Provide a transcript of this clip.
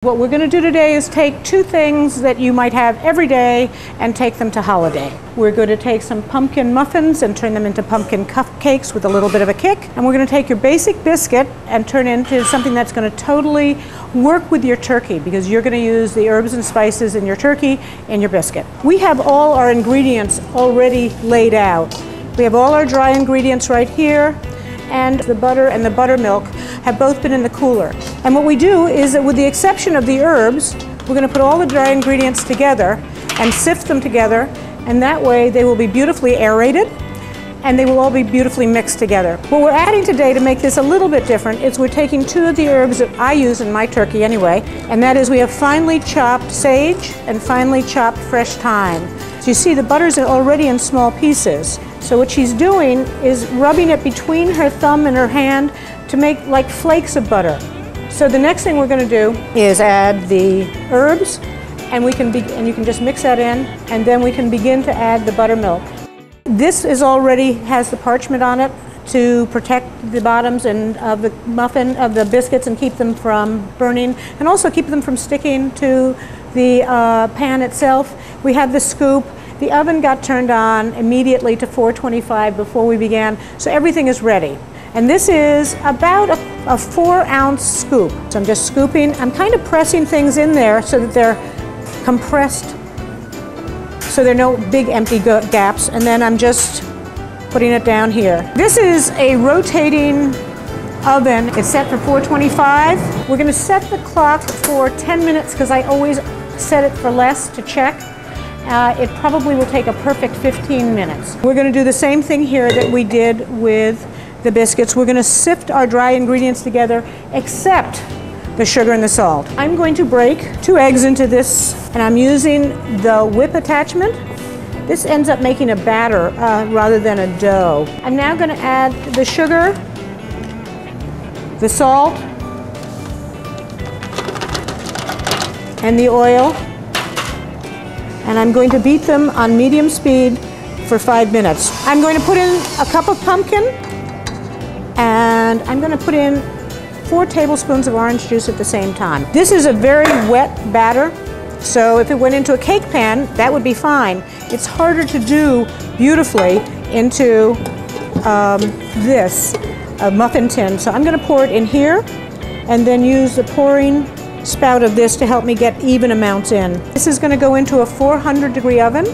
What we're going to do today is take two things that you might have every day and take them to holiday. We're going to take some pumpkin muffins and turn them into pumpkin cupcakes with a little bit of a kick. And we're going to take your basic biscuit and turn it into something that's going to totally work with your turkey, because you're going to use the herbs and spices in your turkey in your biscuit. We have all our ingredients already laid out. We have all our dry ingredients right here, and the butter and the buttermilk have both been in the cooler. And what we do is that, with the exception of the herbs, we're going to put all the dry ingredients together and sift them together, and that way they will be beautifully aerated and they will all be beautifully mixed together. What we're adding today to make this a little bit different is we're taking two of the herbs that I use in my turkey anyway, and that is we have finely chopped sage and finely chopped fresh thyme. So you see the butter's already in small pieces. So what she's doing is rubbing it between her thumb and her hand to make like flakes of butter. So the next thing we're going to do is add the herbs, and you can just mix that in, and then we can begin to add the buttermilk. This already has the parchment on it to protect the bottoms of the muffin, of the biscuits, and keep them from burning, and also keep them from sticking to the pan itself. We have the scoop. The oven got turned on immediately to 425 before we began, so everything is ready. And this is about a 4-ounce scoop. So I'm just scooping. I'm kind of pressing things in there so that they're compressed, so there are no big empty gaps, and then I'm just putting it down here. This is a rotating oven. It's set for 425. We're going to set the clock for 10 minutes because I always set it for less to check. It probably will take a perfect 15 minutes. We're going to do the same thing here that we did with the biscuits. We're going to sift our dry ingredients together, except the sugar and the salt. I'm going to break 2 eggs into this, and I'm using the whip attachment. This ends up making a batter rather than a dough. I'm now going to add the sugar, the salt, and the oil, and I'm going to beat them on medium speed for 5 minutes. I'm going to put in a cup of pumpkin, and I'm going to put in 4 tablespoons of orange juice at the same time. This is a very wet batter, so if it went into a cake pan, that would be fine. It's harder to do beautifully into this muffin tin. So I'm going to pour it in here, and then use the pouring spout of this to help me get even amounts in. This is going to go into a 400-degree oven